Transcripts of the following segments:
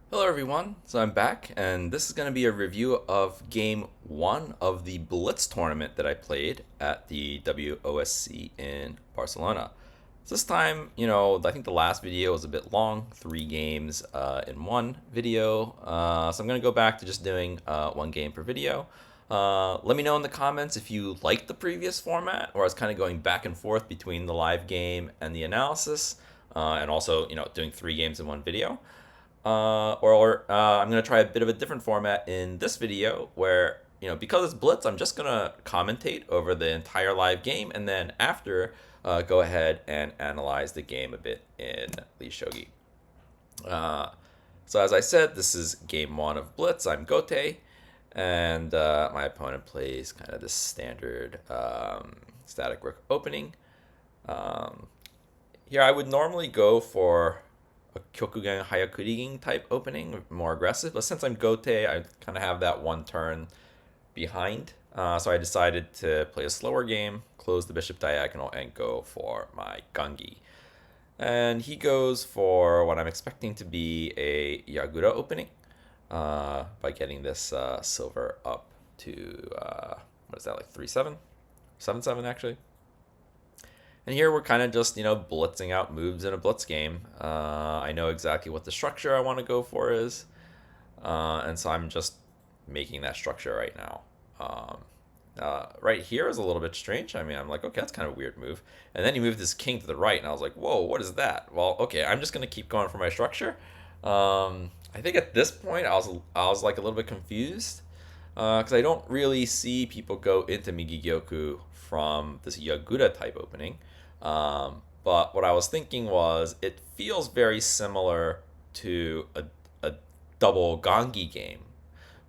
Hello everyone, so I'm back, and this is going to be a review of Game 1 of the Blitz tournament that I played at the WOSC in Barcelona. So this time, I think the last video was a bit long, 3 games in one video, so I'm going to go back to just doing 1 game per video. Let me know in the comments if you liked the previous format, or I was kind of going back and forth between the live game and the analysis, and also, doing 3 games in one video. I'm going to try a bit of a different format in this video where, because it's Blitz, I'm just going to commentate over the entire live game and then after go ahead and analyze the game a bit in Lee Shogi. So as I said, this is game 1 of Blitz. I'm Gote, and my opponent plays kind of this standard static rook opening. Here I would normally go for a Kyokugen Hayakurigin type opening, more aggressive. But since I'm Gote, I kind of have that 1 turn behind. So I decided to play a slower game, close the bishop diagonal, and go for my Gangi. And he goes for what I'm expecting to be a Yagura opening by getting this silver up to, what is that, like 3-7? 7-7 actually. And here we're kind of just, blitzing out moves in a blitz game. I know exactly what the structure I want to go for is. And so I'm just making that structure right now. Right here is a little bit strange. I mean, I'm like, okay, that's kind of a weird move. And then he moved his king to the right, and I was like, whoa, what is that? Well, okay, I'm just going to keep going for my structure. I think at this point, I was like a little bit confused. Because I don't really see people go into Migigyoku from this Yagura type opening. But what I was thinking was it feels very similar to a double Gangi game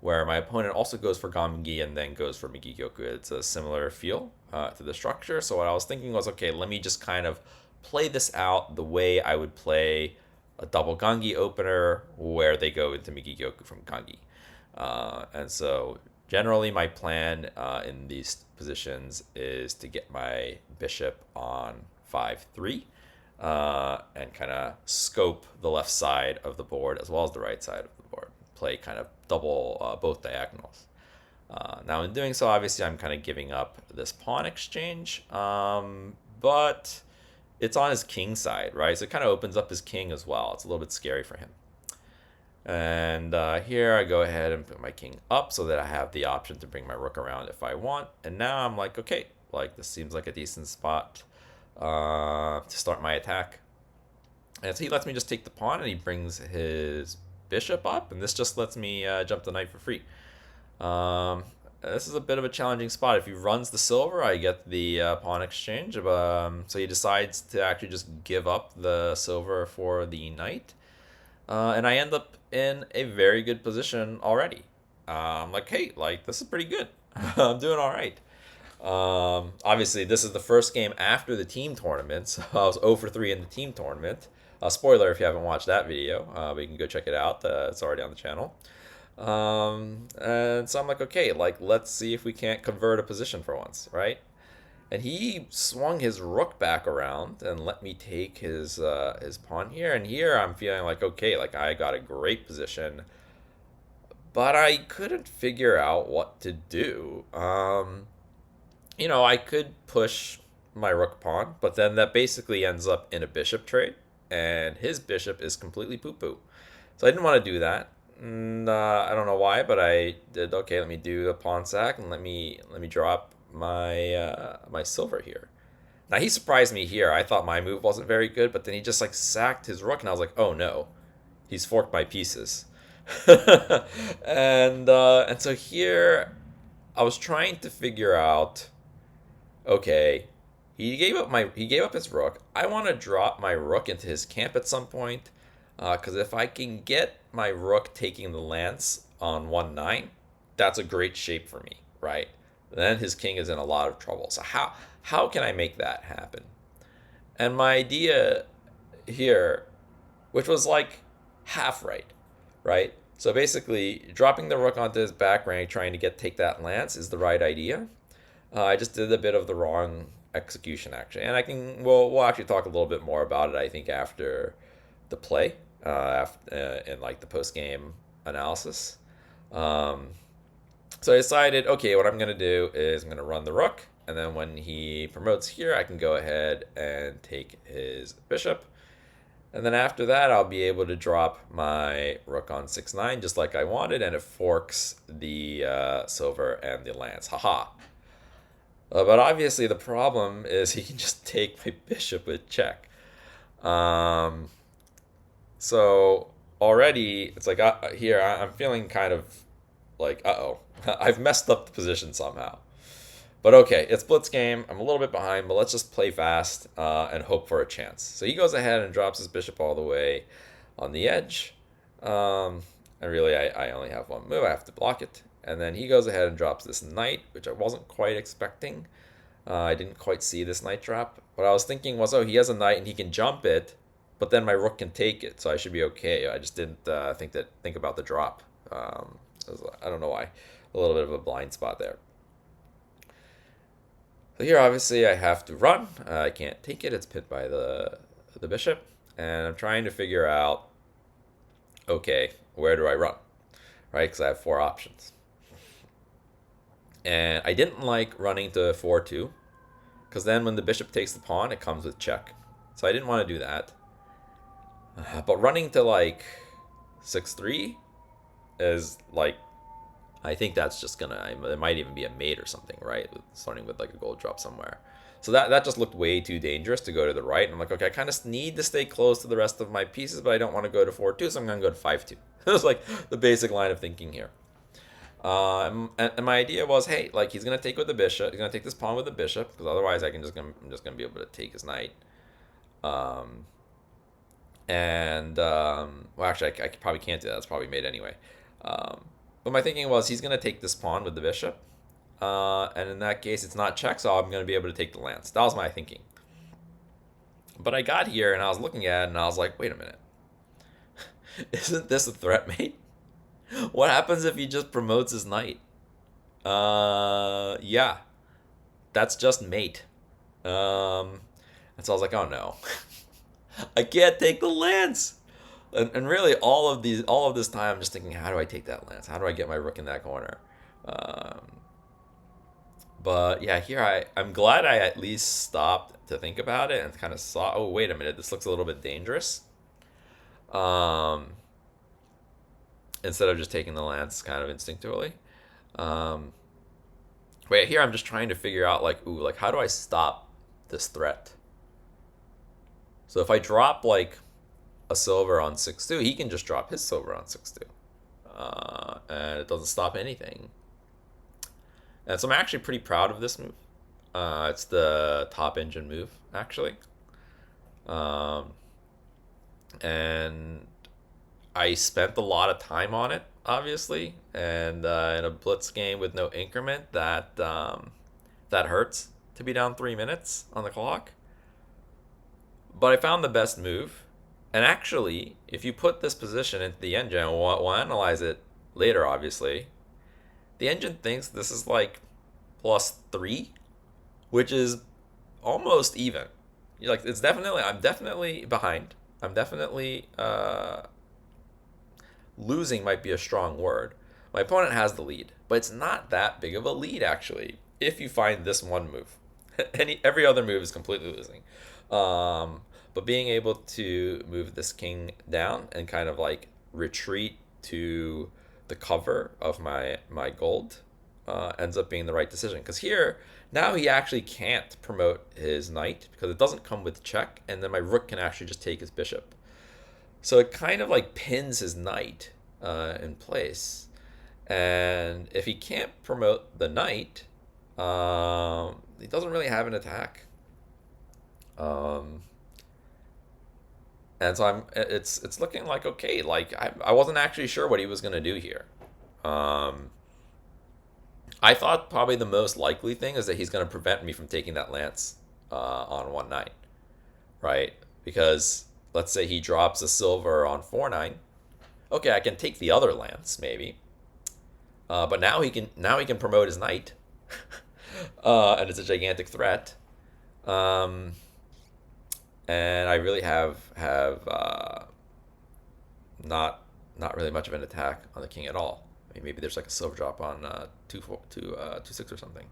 where my opponent also goes for Gangi and then goes for Migigyoku. It's a similar feel to the structure. So what I was thinking was, okay, let me just kind of play this out the way I would play a double Gangi opener where they go into Migigyoku from Gangi. And so generally my plan in these positions is to get my bishop on 5-3 and kind of scope the left side of the board as well as the right side of the board. Play kind of double both diagonals. Now in doing so, obviously I'm kind of giving up this pawn exchange, but it's on his king side, right? So it kind of opens up his king as well. It's a little bit scary for him. And here I go ahead and put my king up so that I have the option to bring my rook around if I want. And now I'm like, okay, like this seems like a decent spot to start my attack. And so he lets me just take the pawn and he brings his bishop up. And this just lets me jump the knight for free. This is a bit of a challenging spot. If he runs the silver, I get the pawn exchange. So he decides to actually just give up the silver for the knight. And I end up in a very good position already. I'm like, hey, like this is pretty good. I'm doing all right. Obviously, this is the first game after the team tournament, so I was 0 for 3 in the team tournament. Spoiler if you haven't watched that video, but you can go check it out. It's already on the channel. And so I'm like, okay, like let's see if we can't convert a position for once, right? And he swung his rook back around and let me take his pawn here. And here I'm feeling like, okay, like I got a great position, but I couldn't figure out what to do. I could push my rook pawn, but then that basically ends up in a bishop trade, and his bishop is completely poo-poo. So I didn't want to do that. And, I don't know why, but I did. Okay, let me do a pawn sack and let me drop my silver here. Now he surprised me here. I thought my move wasn't very good, but then he just like sacked his rook, and I was like, oh no, he's forked my pieces. And so here I was trying to figure out. Okay, he gave up his rook. I want to drop my rook into his camp at some point, because if I can get my rook taking the lance on 1-9, that's a great shape for me, right? Then his king is in a lot of trouble. So how can I make that happen? And my idea here, which was like half right? So basically, dropping the rook onto his back rank, trying to take that lance, is the right idea. I just did a bit of the wrong execution actually, and we'll actually talk a little bit more about it. I think after the play. in like the post game analysis. Um, so I decided, okay, what I'm gonna do is I'm gonna run the rook, and then when he promotes here, I can go ahead and take his bishop. And then after that, I'll be able to drop my rook on 6-9 just like I wanted, and it forks the silver and the lance. Haha. But obviously the problem is he can just take my bishop with check. Um, so already it's like here I'm feeling kind of like, uh-oh, I've messed up the position somehow. But okay, it's blitz game. I'm a little bit behind, but let's just play fast and hope for a chance. So he goes ahead and drops his bishop all the way on the edge. And really, I only have one move. I have to block it. And then he goes ahead and drops this knight, which I wasn't quite expecting. I didn't quite see this knight drop. What I was thinking was, oh, he has a knight and he can jump it, but then my rook can take it, so I should be okay. I just didn't think about the drop. I don't know why. A little bit of a blind spot there. So here, obviously, I have to run. I can't take it. It's pinned by the bishop. And I'm trying to figure out, okay, where do I run? Right, because I have 4 options. And I didn't like running to 4-2, because then when the bishop takes the pawn, it comes with check. So I didn't want to do that. But running to, like, 6-3 is, like, I think that's just gonna, it might even be a mate or something, right? Starting with like a gold drop somewhere. So that just looked way too dangerous to go to the right. And I'm like, okay, I kind of need to stay close to the rest of my pieces, but I don't want to go to 4-2, so I'm going to go to 5-2. It was like the basic line of thinking here. And my idea was, hey, like he's going to take with the bishop. He's going to take this pawn with the bishop, because otherwise I'm just going to be able to take his knight. Well, actually, I probably can't do that. It's probably mate anyway. But my thinking was he's going to take this pawn with the bishop. And in that case, it's not check, so I'm going to be able to take the lance. That was my thinking. But I got here, and I was looking at it, and I was like, wait a minute. Isn't this a threat, mate? What happens if he just promotes his knight? Yeah. That's just mate. And so I was like, oh no. I can't take the lance. And really, all of this time, I'm just thinking, how do I take that lance? How do I get my rook in that corner? But yeah, here I'm glad I at least stopped to think about it and kind of saw, oh, wait a minute, this looks a little bit dangerous. Instead of just taking the lance kind of instinctively. Wait, here I'm just trying to figure out, like, ooh, like, how do I stop this threat? So if I drop, like, a silver on 6-2, he can just drop his silver on 6-2. And it doesn't stop anything. And so I'm actually pretty proud of this move. It's the top engine move, actually. And I spent a lot of time on it, obviously. And in a blitz game with no increment, that hurts to be down 3 minutes on the clock. But I found the best move. And actually, if you put this position into the engine, we'll analyze it later, obviously. The engine thinks this is like +3, which is almost even. You're like, I'm definitely behind. I'm definitely losing might be a strong word. My opponent has the lead, but it's not that big of a lead, actually, if you find this one move. Every other move is completely losing. But being able to move this king down and kind of like retreat to the cover of my gold ends up being the right decision. Because here, now he actually can't promote his knight because it doesn't come with check, and then my rook can actually just take his bishop. So it kind of like pins his knight in place. And if he can't promote the knight, he doesn't really have an attack. And so it's looking like, okay, like I wasn't actually sure what he was going to do here. I thought probably the most likely thing is that he's going to prevent me from taking that lance on 1-9, right? Because let's say he drops a silver on 4-9. Okay, I can take the other lance maybe, but now he can promote his knight, and it's a gigantic threat. And I really have not really much of an attack on the king at all. I mean, maybe there's like a silver drop on 2 6 or something.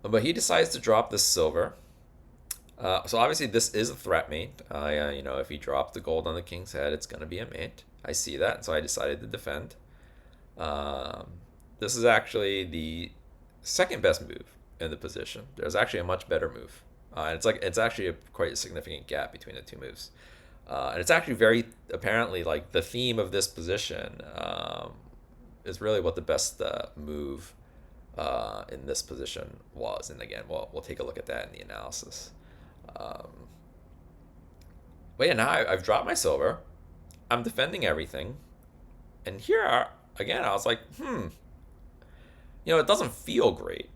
But he decides to drop this silver. So obviously this is a threat mate. If he drops the gold on the king's head, it's going to be a mate. I see that, so I decided to defend. This is actually the second best move in the position. There's actually a much better move. And it's actually quite a significant gap between the two moves. And it's actually very apparently like the theme of this position is really what the best move in this position was. And again, we'll take a look at that in the analysis. But yeah, now I've dropped my silver. I'm defending everything. And here, again, I was like, it doesn't feel great.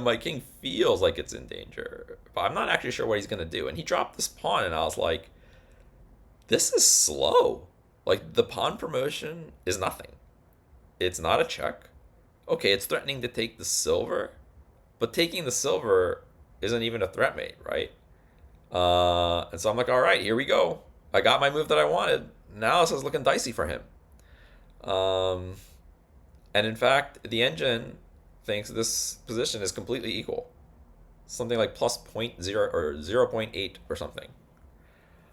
My king feels like it's in danger, but I'm not actually sure what he's going to do. And he dropped this pawn, and I was like, this is slow. Like, the pawn promotion is nothing. It's not a check. Okay, it's threatening to take the silver, but taking the silver isn't even a threat mate, right? And so I'm like, all right, here we go. I got my move that I wanted. Now this is looking dicey for him. And in fact, the engine thinks this position is completely equal. Something like plus 0.0 or 0.8 or something.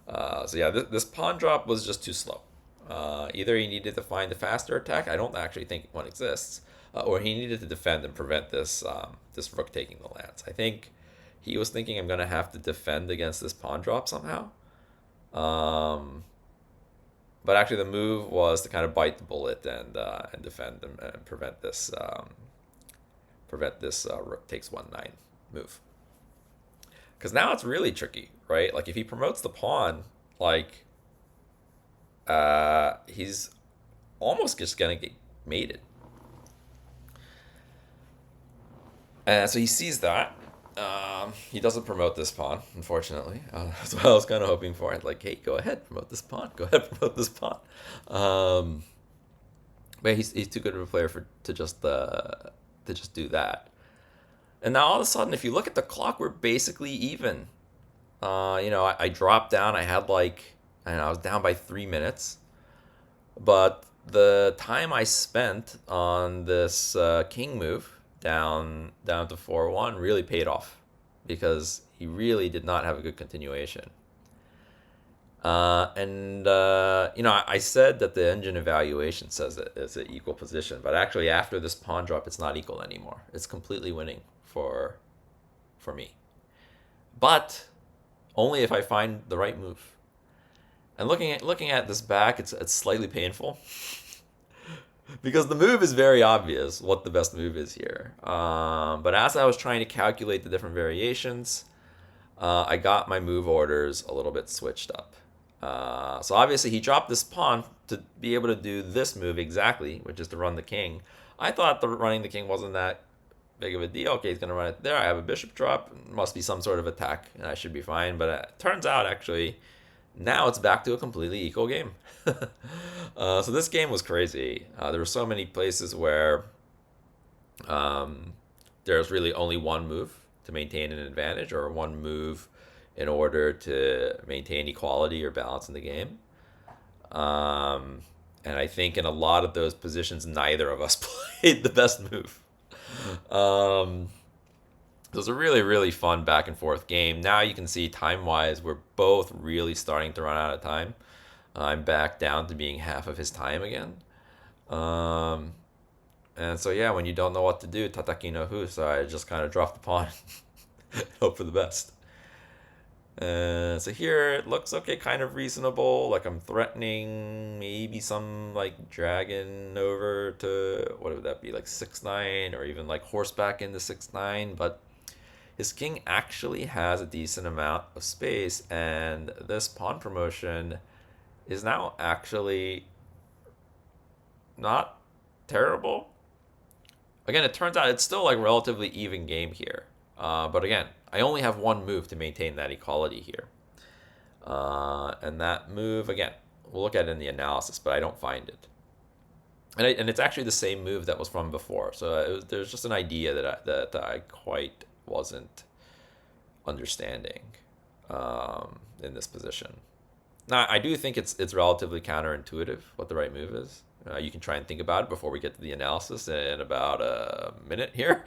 So yeah, this pawn drop was just too slow. Either he needed to find a faster attack, I don't actually think one exists, or he needed to defend and prevent this rook taking the lands. I think he was thinking I'm going to have to defend against this pawn drop somehow. But actually the move was to kind of bite the bullet and defend and prevent this rook takes 1-9 move. Because now it's really tricky, right? Like if he promotes the pawn, like he's almost just gonna get mated. And so he sees that. He doesn't promote this pawn, unfortunately. That's what I was kind of hoping for. Like, hey, go ahead, promote this pawn. Go ahead, promote this pawn. But he's too good of a player to just do that. And now all of a sudden, if you look at the clock, we're basically even. I dropped down. I had I was down by 3 minutes. But the time I spent on this king move down to 4-1 really paid off, because he really did not have a good continuation. I said that the engine evaluation says that it's an equal position, but actually after this pawn drop, it's not equal anymore. It's completely winning for me, but only if I find the right move. And looking at this back, it's slightly painful. Because the move is very obvious what the best move is here. But as I was trying to calculate the different variations, I got my move orders a little bit switched up. So obviously he dropped this pawn to be able to do this move exactly, which is to run the king. I thought running the king wasn't that big of a deal. Okay, he's going to run it there. I have a bishop drop. It must be some sort of attack, and I should be fine. But it turns out, actually, now it's back to a completely equal game. So this game was crazy. There were so many places where there's really only one move to maintain an advantage, or one move in order to maintain equality or balance in the game. And I think in a lot of those positions, neither of us played the best move. It was a really, really fun back and forth game. Now you can see time-wise, we're both really starting to run out of time. I'm back down to being half of his time again. And so yeah, when you don't know what to do, tataki no fu, so I just kind of drop the pawn. Hope for the best. So here it looks okay, kind of reasonable. Like I'm threatening maybe some like dragon over to, what would that be, like 6-9, or even like horseback into 6-9. But his king actually has a decent amount of space, and this pawn promotion is now actually not terrible. Again, it turns out it's still like relatively even game here. But again, I only have one move to maintain that equality here. And that move, again, we'll look at it in the analysis, but I don't find it. And it's actually the same move that was from before. So there's just an idea that I quite wasn't understanding in this position. Now, I do think it's relatively counterintuitive what the right move is. You can try and think about it before we get to the analysis in about a minute here.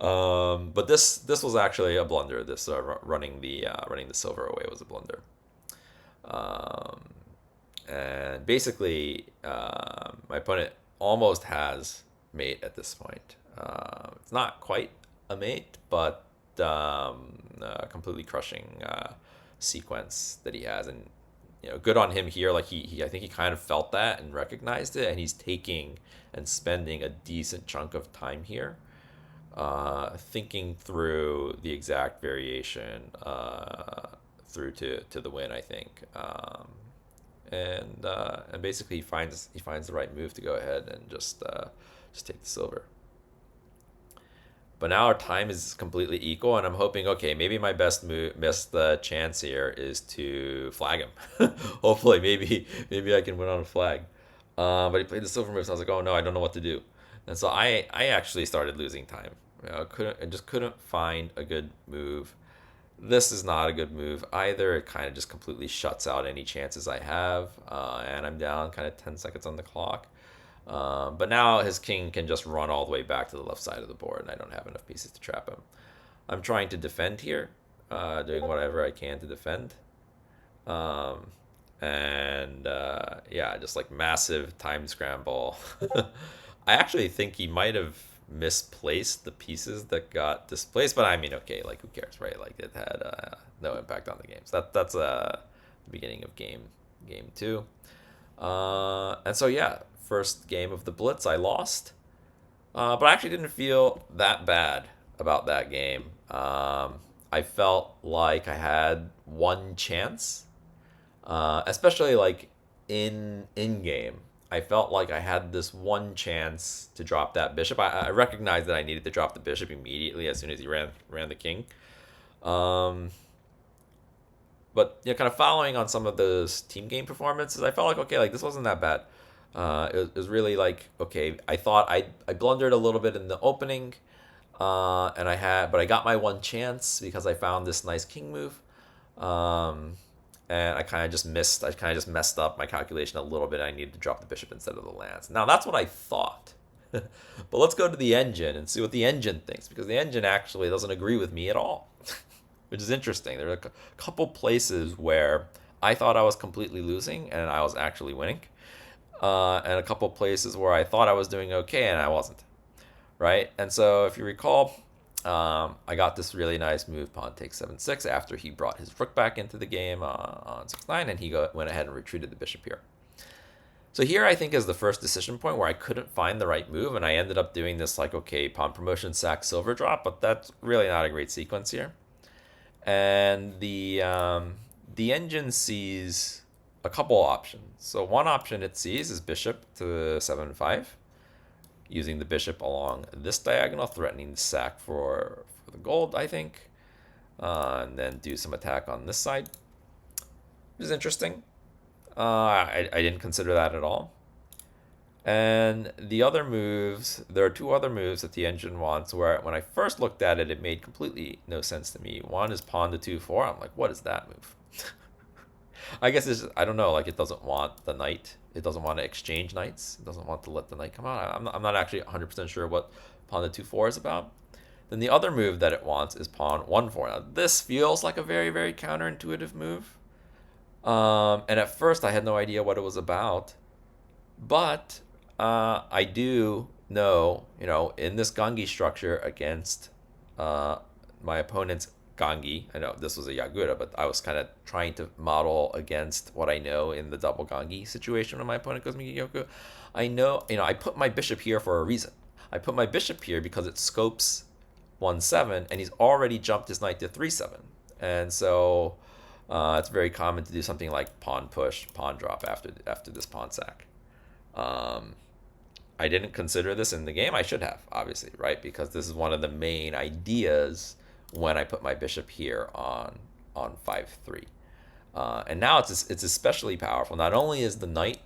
But this was actually a blunder. This running the silver away was a blunder. Um, and basically, my opponent almost has mate at this point. It's not quite a mate, but a completely crushing sequence that he has, and good on him here. Like he I think he kind of felt that and recognized it, and he's taking and spending a decent chunk of time here, thinking through the exact variation through to the win, I think. And basically he finds the right move to go ahead and just take the silver. But now our time is completely equal, and I'm hoping, okay, maybe my best chance here is to flag him. Hopefully, maybe I can win on a flag. But he played the silver move, so I was like, oh no, I don't know what to do. And so I actually started losing time. I just couldn't find a good move. This is not a good move either. It kind of just completely shuts out any chances I have, and I'm down kind of 10 seconds on the clock. But now his king can just run all the way back to the left side of the board, and I don't have enough pieces to trap him. I'm trying to defend here, doing whatever I can to defend. Yeah, just like massive time scramble. I actually think he might have misplaced the pieces that got displaced, but I mean, okay, like who cares, right? Like it had no impact on the game. So that's the beginning of game 2. And so yeah, first game of the Blitz, I lost. But I actually didn't feel that bad about that game. I felt like I had one chance, especially like in game. I felt like I had this one chance to drop that bishop. I recognized that I needed to drop the bishop immediately as soon as he ran the king. But kind of following on some of those team game performances, I felt like, okay, like this wasn't that bad. It was really like, okay, I thought I blundered a little bit in the opening, but I got my one chance because I found this nice king move, and I kind of just messed up my calculation a little bit. I needed to drop the bishop instead of the lance. Now that's what I thought, but let's go to the engine and see what the engine thinks, because the engine actually doesn't agree with me at all, which is interesting. There are a couple places where I thought I was completely losing and I was actually winning. And a couple places where I thought I was doing okay and I wasn't, right? And so if you recall, I got this really nice move, pawn takes 7-6, after he brought his rook back into the game on 6-9, and he went ahead and retreated the bishop here. So here I think is the first decision point where I couldn't find the right move, and I ended up doing this like, okay, pawn promotion, sack, silver drop, but that's really not a great sequence here. And the engine sees a couple options. So one option it sees is bishop to 7-5, using the bishop along this diagonal, threatening the sack for the gold, I think, and then do some attack on this side, which is interesting. I didn't consider that at all. And the other moves, there are two other moves that the engine wants, where when I first looked at it, it made completely no sense to me. One is pawn to 2-4. I'm like, what is that move? I guess it's just, I don't know, like it doesn't want the knight. It doesn't want to exchange knights. It doesn't want to let the knight come out. I'm not actually 100% sure what pawn to 2-4 is about. Then the other move that it wants is pawn 1-4. Now this feels like a very, very counterintuitive move. And at first I had no idea what it was about. But I do know, in this Gangi structure against my opponent's Gangi, I know this was a Yagura, but I was kind of trying to model against what I know in the double Gangi situation when my opponent goes Migi-Gyoku. I know, I put my bishop here for a reason. I put my bishop here because it scopes 1-7, and he's already jumped his knight to 3-7. And so it's very common to do something like pawn push, pawn drop after this pawn sack. I didn't consider this in the game. I should have, obviously, right? Because this is one of the main ideas when I put my bishop here on 5-3. And now it's especially powerful. Not only is the knight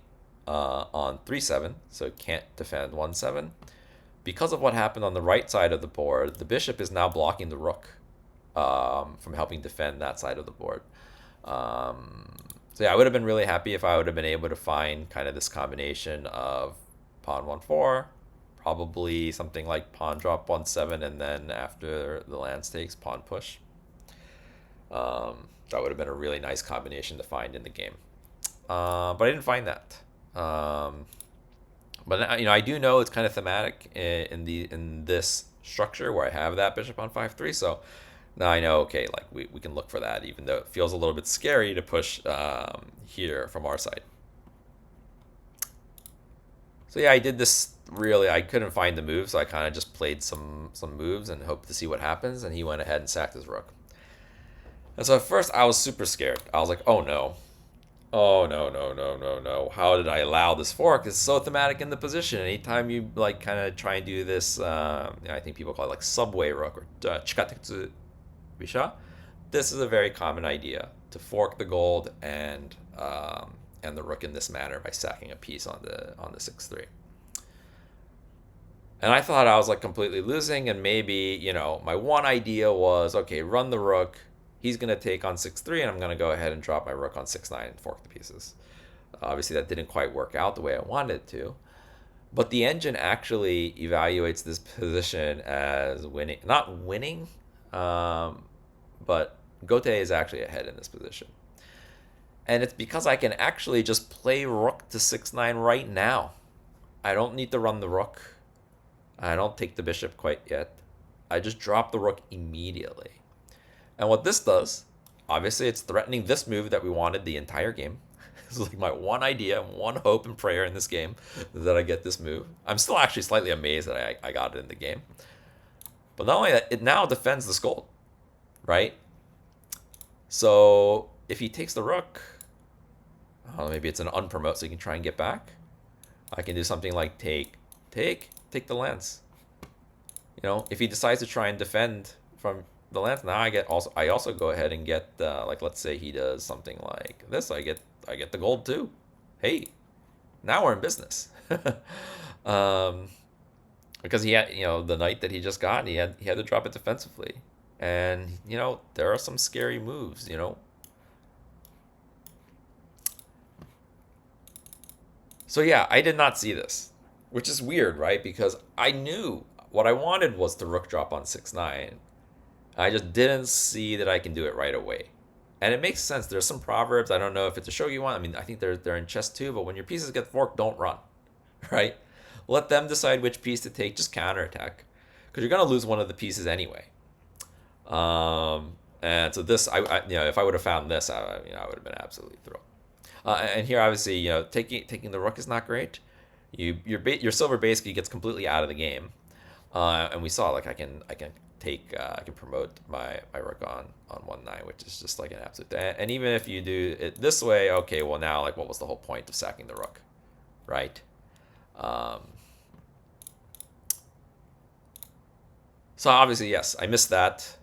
on 3-7, so it can't defend 1-7, because of what happened on the right side of the board, the bishop is now blocking the rook from helping defend that side of the board. So yeah, I would have been really happy if I would have been able to find kind of this combination of pawn 1-4, probably something like pawn drop 1-7, and then after the land stakes, pawn push. That would have been a really nice combination to find in the game. But I didn't find that. But I do know it's kind of thematic in this structure where I have that bishop on 5-3. So now I know, okay, like we can look for that, even though it feels a little bit scary to push here from our side. So yeah, I did this really. I couldn't find the move, so I kind of just played some moves and hoped to see what happens. And he went ahead and sacked his rook. And so at first I was super scared. I was like, oh no. Oh no no no no no! How did I allow this fork? It's so thematic in the position. Anytime you like kind of try and do this, I think people call it like subway rook or chikatetsu bisha. This is a very common idea to fork the gold and the rook in this manner by sacking a piece on the 6-3. And I thought I was like completely losing, and maybe my one idea was, okay, run the rook. He's going to take on 6-3, and I'm going to go ahead and drop my rook on 6-9 and fork the pieces. Obviously, that didn't quite work out the way I wanted it to. But the engine actually evaluates this position as winning. Not winning, but Gote is actually ahead in this position. And it's because I can actually just play rook to 6-9 right now. I don't need to run the rook. I don't take the bishop quite yet. I just drop the rook immediately. And what this does, obviously it's threatening this move that we wanted the entire game. This is like my one idea, one hope and prayer in this game, that I get this move. I'm still actually slightly amazed that I got it in the game. But not only that, it now defends this gold, right? So if he takes the rook, maybe it's an unpromote so he can try and get back. I can do something like take the lance. If he decides to try and defend from the lance, now I also go ahead and get like, let's say he does something like this, I get the gold too. Hey, now we're in business. Because he had the knight that he just got, he had to drop it defensively, and there are some scary moves. So yeah, I did not see this, which is weird, right? Because I knew what I wanted was the rook drop on 6-9. I just didn't see that I can do it right away. And it makes sense. There's some proverbs. I don't know if it's a shogi one. I mean, I think they're in chess too. But when your pieces get forked, don't run, right? Let them decide which piece to take. Just counterattack, because you're gonna lose one of the pieces anyway. And so this, if I would have found this, I would have been absolutely thrilled. And here, obviously, taking the rook is not great. Your silver basically gets completely out of the game. And we saw like I can promote my rook on 1-9, which is just like an absolute. And even if you do it this way, okay, well now like what was the whole point of sacking the rook, right? So obviously, yes, I missed that,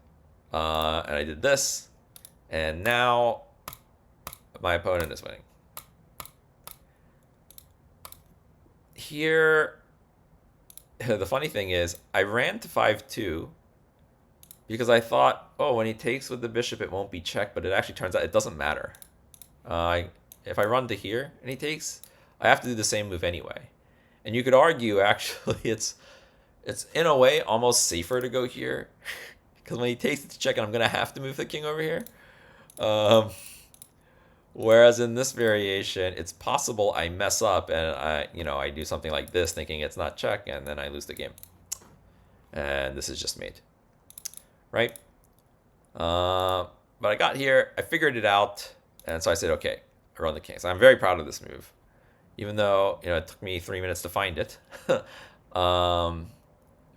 and I did this, and now my opponent is winning. Here, the funny thing is, I ran to 5-2 because I thought, oh, when he takes with the bishop, it won't be checked, but it actually turns out it doesn't matter. If I run to here and he takes, I have to do the same move anyway. And you could argue, actually, it's in a way almost safer to go here, because when he takes it to check, and I'm going to have to move the king over here. Whereas in this variation, it's possible I mess up and I do something like this thinking it's not check, and then I lose the game. And this is just mate, right? But I got here, I figured it out, and so I said, okay, I run the king. So I'm very proud of this move, even though it took me 3 minutes to find it.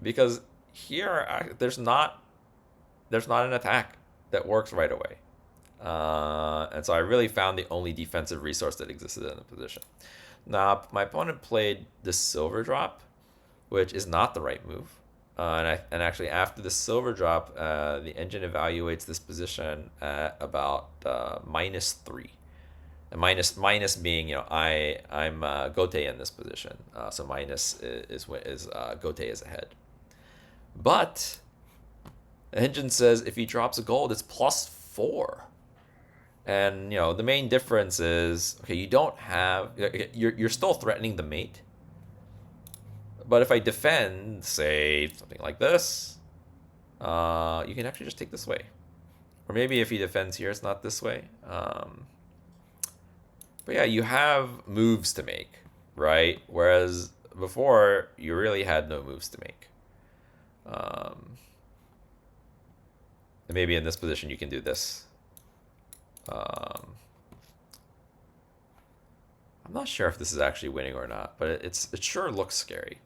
Because here there's not an attack that works right away. And so I really found the only defensive resource that existed in the position. Now, my opponent played the silver drop, which is not the right move. And actually, after the silver drop, the engine evaluates this position at about -3. And minus being, I'm Gote in this position. So minus is Gote is ahead. But the engine says if he drops a gold, it's +4. And the main difference is, okay, you don't have, you're still threatening the mate. But if I defend, say something like this, you can actually just take this way. Or maybe if he defends here, it's not this way. But yeah, you have moves to make, right? Whereas before, you really had no moves to make. And maybe in this position, you can do this. I'm not sure if this is actually winning or not, but it sure looks scary.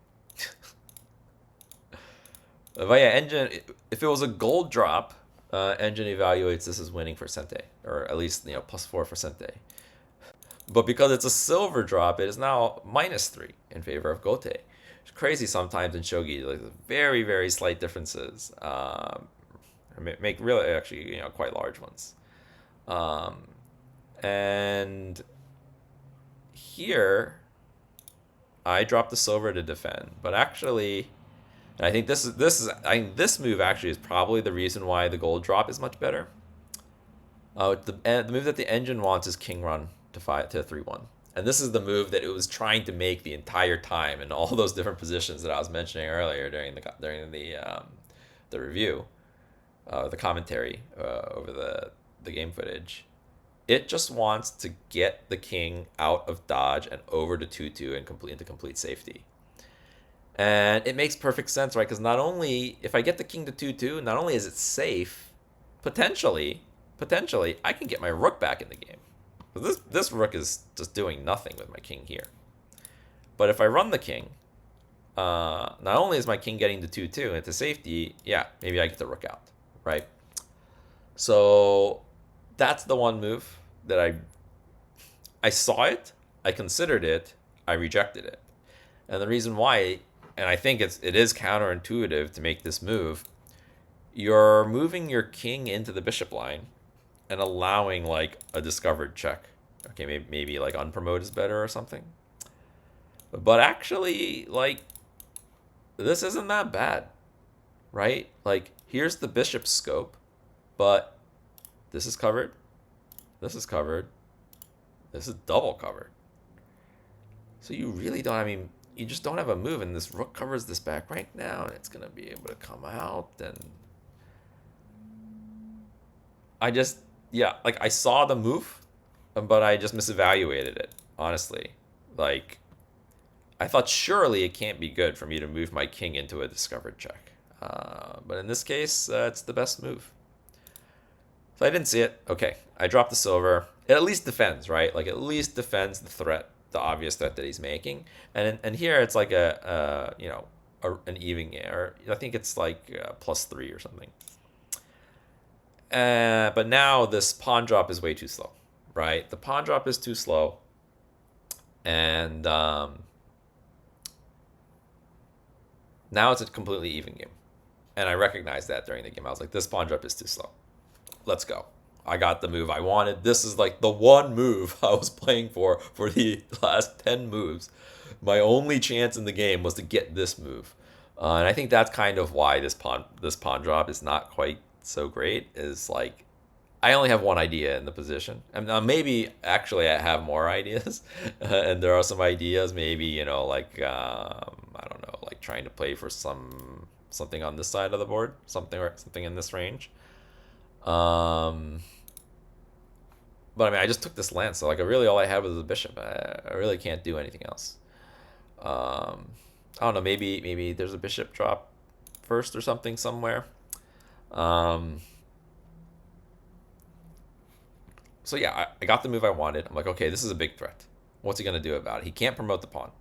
But yeah, engine. If it was a gold drop, engine evaluates this as winning for Sente, or at least +4 for Sente. But because it's a silver drop, it is now -3 in favor of Gote. It's crazy sometimes in shogi, like very very slight differences make really actually quite large ones. And here, I dropped the silver to defend, but actually, I think this move actually is probably the reason why the gold drop is much better. The move that the engine wants is king run to 3-1, and this is the move that it was trying to make the entire time in all those different positions that I was mentioning earlier during the review, the commentary over the game footage. It just wants to get the king out of dodge and over to 2-2 and into complete safety. And it makes perfect sense, right? Because not only, if I get the king to 2-2, not only is it safe, potentially, I can get my rook back in the game. This rook is just doing nothing with my king here. But if I run the king, not only is my king getting to 2-2 into safety, yeah, maybe I get the rook out, right? So that's the one move that I saw it, I considered it, I rejected it. And the reason why, and I think it is counterintuitive to make this move, you're moving your king into the bishop line and allowing like a discovered check. Okay, maybe like unpromote is better or something. But actually, like, this isn't that bad, right? Like, here's the bishop scope, but this is covered. This is covered. This is double covered. So you really don't, I mean, you just don't have a move, and this rook covers this back right now, and it's going to be able to come out, and like, I saw the move, but I just misevaluated it, honestly. Like, I thought surely it can't be good for me to move my king into a discovered check. But in this case, it's the best move. So I didn't see it. Okay, I dropped the silver. It at least defends, right? Like, at least defends the threat, the obvious threat that he's making. And here it's like an even game, or I think it's like +3 or something. But now this pawn drop is way too slow, right? The pawn drop is too slow, and now it's a completely even game. And I recognized that during the game. I was like, this pawn drop is too slow. Let's go. I got the move I wanted. This is like the one move I was playing for the last 10 moves. My only chance in the game was to get this move. And I think that's kind of why this pawn drop is not quite so great. Is like, I only have one idea in the position. And maybe actually I have more ideas. And there are some ideas, maybe, like, I don't know, like trying to play for something on this side of the board, something in this range. But I mean, I just took this land, so like, really all I had was the bishop. I really can't do anything else. I don't know, maybe there's a bishop drop first or something somewhere. So yeah, I got the move I wanted. I'm like, okay, this is a big threat. What's he gonna do about it? He can't promote the pawn.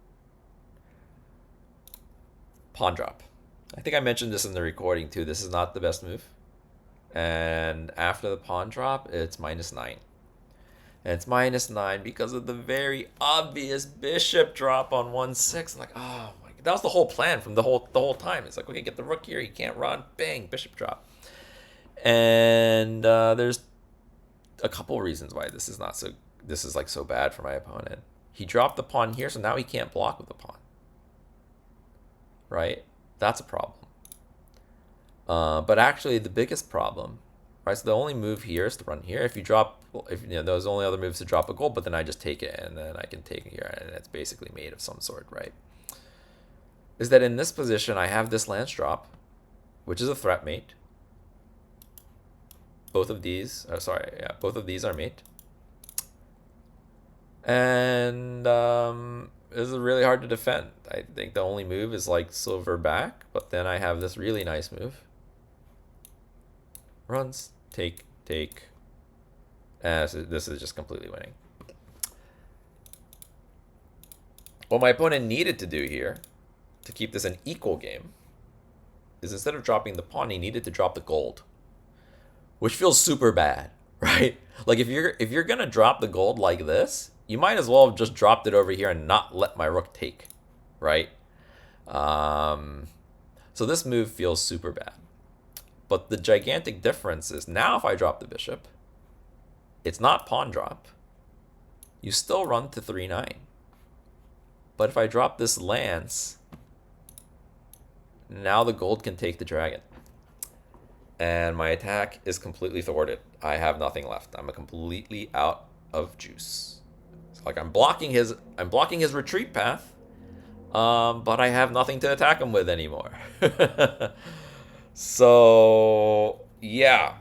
Pawn drop. I think I mentioned this in the recording too. This is not the best move. And after the pawn drop, it's -9. And it's -9 because of the very obvious bishop drop on 1-6. I'm like, oh my God. That was the whole plan from the whole time. It's like, okay, get the rook here. He can't run. Bang, bishop drop. And there's a couple reasons why this is like so bad for my opponent. He dropped the pawn here, so now he can't block with the pawn. Right? That's a problem. But actually, the biggest problem, right? So the only move here is to run here. If you drop if those only other moves to drop a gold, but then I just take it and then I can take it here and it's basically made of some sort, right? Is that in this position I have this lance drop, which is a threat mate. Both of these, both of these are mate. And this is really hard to defend. I think the only move is like silver back, but then I have this really nice move. Runs, take. So this is just completely winning. What my opponent needed to do here to keep this an equal game is instead of dropping the pawn, he needed to drop the gold, which feels super bad, right? Like if you're gonna drop the gold like this, you might as well have just dropped it over here and not let my rook take, right? So this move feels super bad. But the gigantic difference is now if I drop the bishop, it's not pawn drop. You still run to 3-9. But if I drop this lance, now the gold can take the dragon. And my attack is completely thwarted. I have nothing left. I'm completely out of juice. It's like I'm blocking his retreat path, but I have nothing to attack him with anymore. So yeah,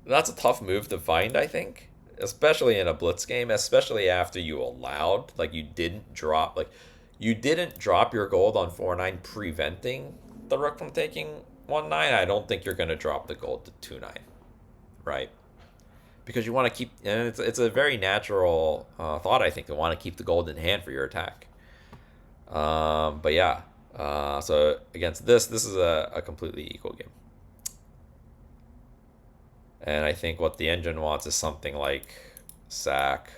that's a tough move to find, I think, especially in a blitz game, especially after you allowed, like you didn't drop your gold on 4-9, preventing the rook from taking 1-9. I don't think you're going to drop the gold to 2-9, right? Because you want to keep, and it's a very natural thought, I think, to want to keep the gold in hand for your attack. But yeah, so against this is a completely equal game. And I think what the engine wants is something like sack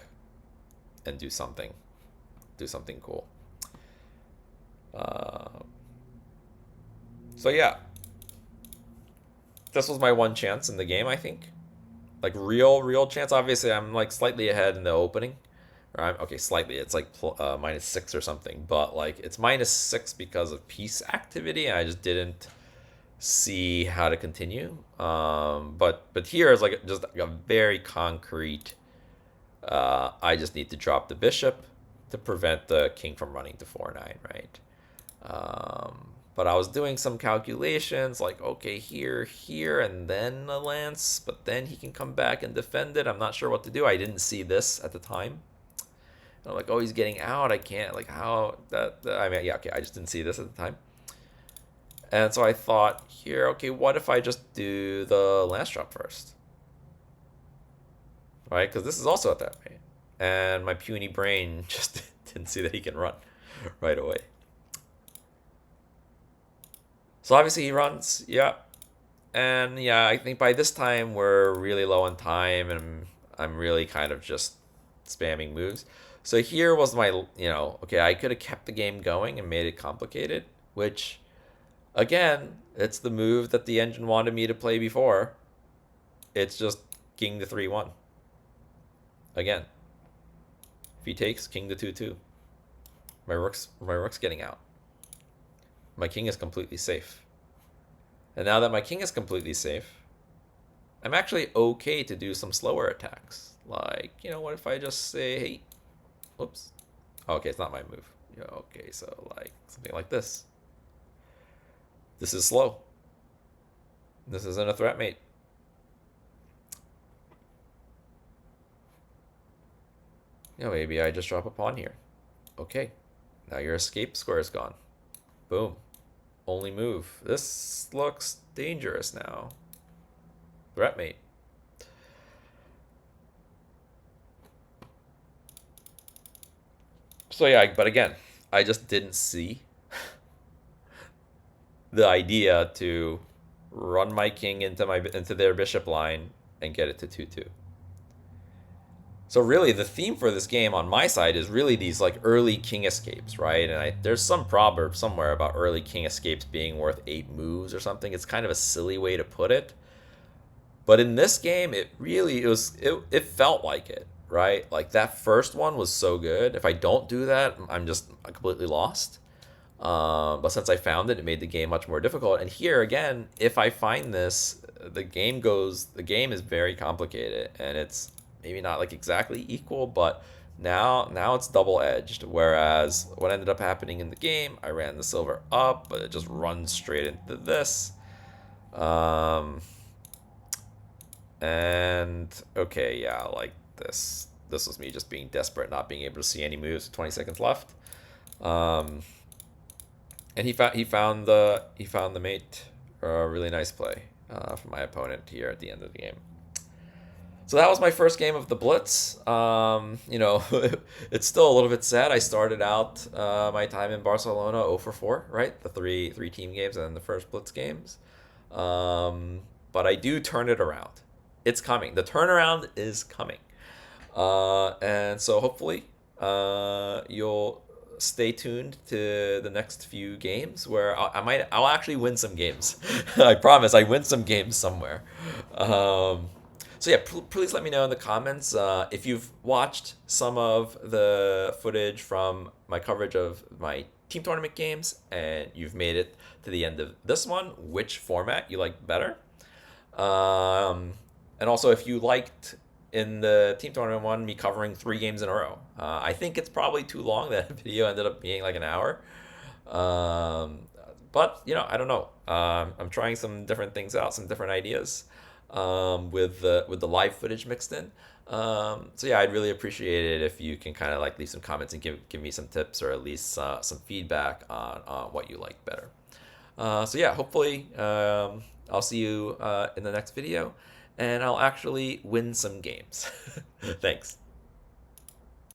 and do something cool. So yeah, this was my one chance in the game, I think. Like real chance. Obviously, I'm like slightly ahead in the opening. Okay, slightly. It's like -6 or something, but like it's -6 because of piece activity, and I just didn't see how to continue. But here is like just a very concrete. I just need to drop the bishop to prevent the king from running to 4-9, right? But I was doing some calculations, like okay, here, and then a lance, but then he can come back and defend it. I'm not sure what to do. I didn't see this at the time. I'm like, oh, he's getting out. I can't, like, how that I mean, yeah, okay, I just didn't see this at the time. And so I thought here, okay, what if I just do the lance drop first? Right? Because this is also at that rate. And my puny brain just didn't see that he can run right away. So obviously he runs, yeah. And yeah, I think by this time we're really low on time and I'm really kind of just spamming moves. So here was my, okay, I could have kept the game going and made it complicated, which, again, it's the move that the engine wanted me to play before. It's just king to 3-1. Again, if he takes, king to 2-2. My rook's getting out. My king is completely safe. And now that my king is completely safe, I'm actually okay to do some slower attacks. Like, what if I just say, hey, whoops. Okay, it's not my move. Yeah, okay, so like something like this. This is slow. This isn't a threat mate. Maybe I just drop a pawn here. Okay, now your escape square is gone. Boom. Only move. This looks dangerous now. Threat mate. So yeah, but again, I just didn't see the idea to run my king into their bishop line and get it to 2-2. So really, the theme for this game on my side is really these like early king escapes, right? And there's some proverb somewhere about early king escapes being worth 8 moves or something. It's kind of a silly way to put it, but in this game, it felt like it, right? Like that first one was so good. If I don't do that, I'm completely lost. But since I found it, it made the game much more difficult. And here again, if I find this, the game is very complicated, and it's maybe not like exactly equal, but now it's double edged. Whereas what ended up happening in the game, I ran the silver up, but it just runs straight into this. And okay, yeah, like this was me just being desperate, not being able to see any moves with 20 seconds left. And he found the mate. A really nice play from my opponent here at the end of the game. So that was my first game of the Blitz. It's still a little bit sad. I started out my time in Barcelona 0 for 4, right? The three team games and then the first Blitz games. But I do turn it around. It's coming. The turnaround is coming. And so hopefully you'll stay tuned to the next few games where I'll actually win some games. I promise I win some games somewhere. So yeah, please let me know in the comments if you've watched some of the footage from my coverage of my team tournament games and you've made it to the end of this one, which format you like better. And also if you liked in the team tournament one me covering 3 games in a row. I think it's probably too long. That video ended up being like an hour. But I don't know. I'm trying some different things out, some different ideas with the live footage mixed in. So yeah, I'd really appreciate it if you can kind of like leave some comments and give me some tips or at least some feedback on what you like better. So yeah, hopefully I'll see you in the next video, and I'll actually win some games. Thanks.